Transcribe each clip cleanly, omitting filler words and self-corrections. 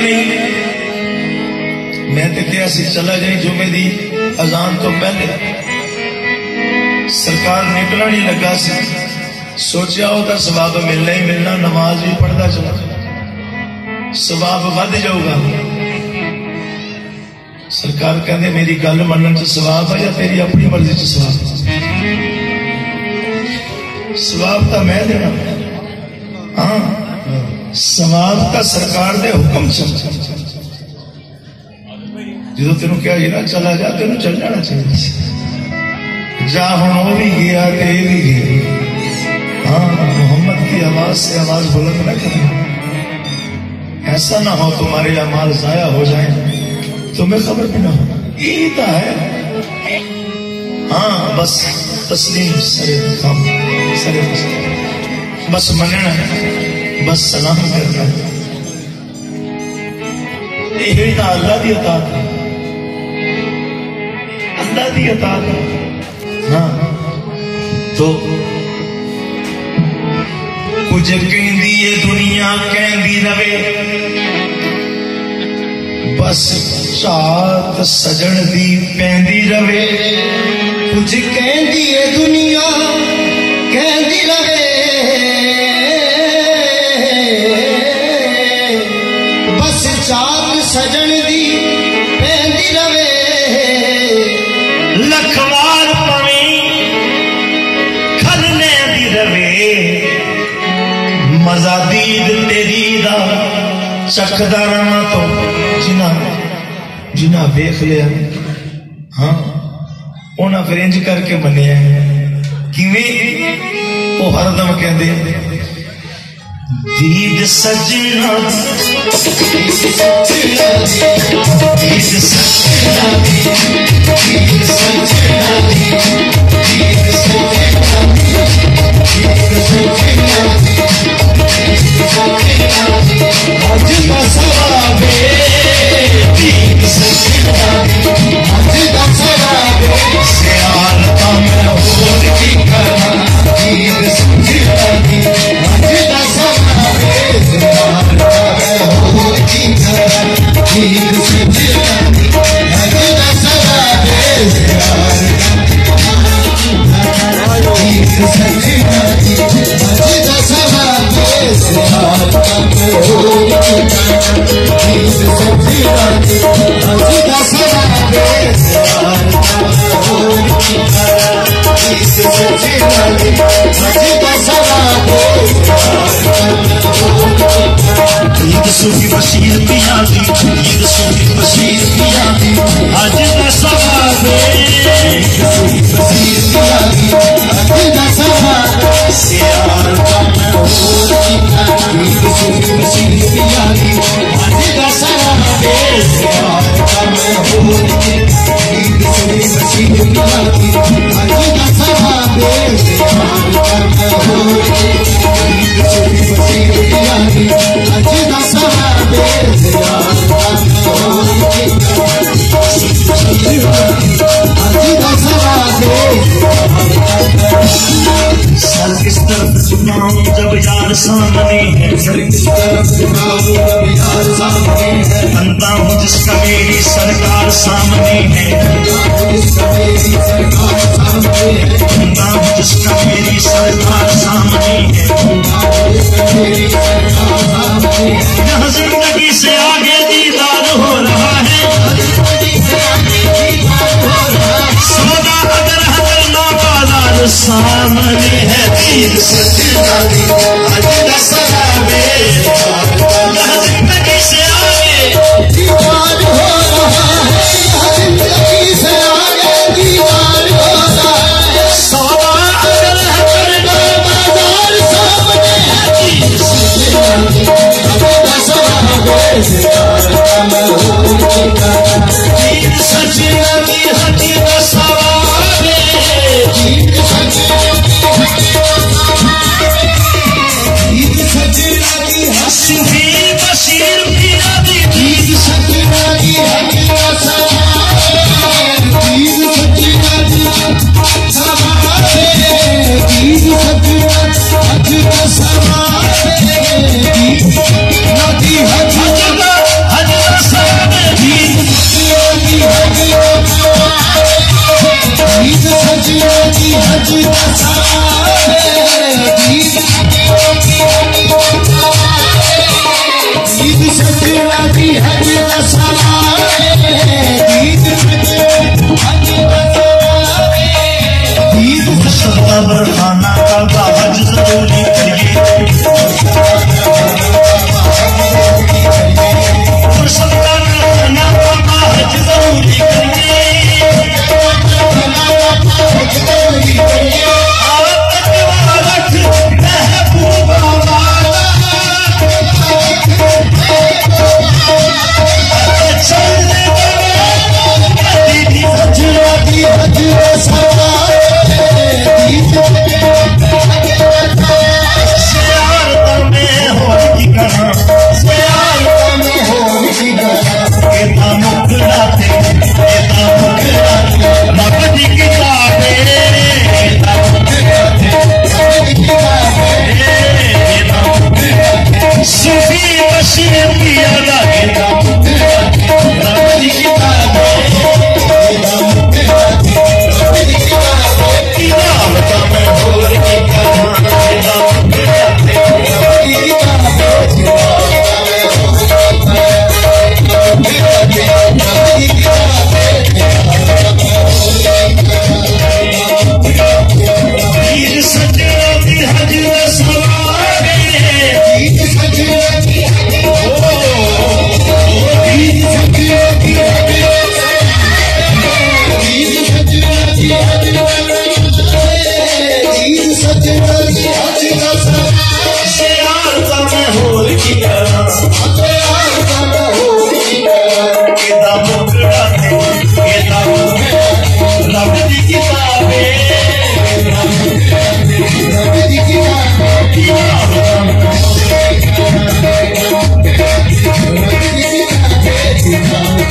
नहीं। मैं तो क्या सी चला जाए जुमे दी अजान तो पहले, सरकार निकला नहीं लगा सी, सोचा होता सवाब मिलना ही मिलना, नमाज भी पढ़ता चला, सवाब बढ़ जाऊगा। सरकार कहते मेरी गल मनन च सवाब है या तेरी अपनी मर्जी च सवाब? सवाब तो मैं देना, हाँ सवाब तो सरकार दे हुक्म से। जो तेन क्या ना चला जा, तेन चल जाना चाहिए जा, हूं वो भी गया ते भी गया। हाँ मोहम्मद की आवाज से आवाज बुलंद न करना, ऐसा ना हो तुम्हारे अमाल जाया हो जाए, तुम्हें खबर भी ना हो। यही तो है। हाँ बस तस्लीम सरे काम सरे बस मनना, बस सलाम करना, यही तो अल्लाह की अतात है, अल्लाह की अतात है। हाँ तो कुछ कहती है दुनिया कहती रवे, बस चात सजन दी पैंदी रवे। कुछ कहती है दुनिया कहती रवे, बस चात सजन दी पैंदी रवे। लखवार पवी खलने दी रवे, मजा दीद तेरी दा चखदा रहा तो जिना जिना वेख लिया। हाँ उन्हें फिर इंज करके मनिया किवें, वो हरदम कहते दीद सजना दीद सजना दीद सजना दीद सजना दीद सजना आज का सवाबे दीद सजना आज का सवाबे सियाल का मैं होर की करा दीद सजना आज का सवाबे सियाल का मैं होर की करा दीद सजना आज का सवाबे सियाल दीद सजना आज का सवाबे सियाल का मैं होर की करा दीद सजना आज का सवाबे सियाल का मैं होर की करा दीद सजना आज का सवाबे सियाल का मैं होर की करा। ईद सूफी बशीर पिया दी, ईद सूफी बशीर पिया दी, आज का सवाबे ईद सूफी बशीर पिया दी, आज का सवाबे सियाल का मैं होर की करा ईद सूफी बशीर पिया दी, आज का सवाबे सियाल का मैं होर की करा ईद सूफी बशीर पिया दी, आज का सवाबे सियाल का मैं होर की करा ईद सूफी बशीर पिया दी, आज का सवाबे सियाल का मैं होर की करा आज का सवाबे सर किस तरफ झुकाऊं जब यार सामने है, सर किस तरफ झुकाऊं जब यार सामने है। बनता हूँ जिसका मेरी सरकार सामने है, बनता हूँ जिसका मेरी सरकार सामने है, बनता हूँ जिसका मेरी सरकार सामने है, बनता हूँ जिसका मेरी सरकार सामने है। यहाँ जिंदगी से आगे दीदार हो रहा है, जिंदगी से आगे दीदार हो रहा है। सौदा अगर हजर ना बाजार सामने है, दीद सजना दी आज का सवाबे यहाँ जिंदगी से आगे दीदार हो रहा है, यहाँ जिंदगी से आगे दीदार हो रहा है। सौदा अगर हजर ना बाजार सामने है, दीद सजना दी आज का सवाबे सियाल का मैं होर की करा दीद सजना दी आज का सवाबे दीद सजना ईद सजना दी सूफी बशीर पिया दी, ईद सजना दी हज का सवाबे ईद सजना दी सवाबे ईद सजना हज का सवाबे ईद नदी हज का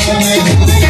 मैं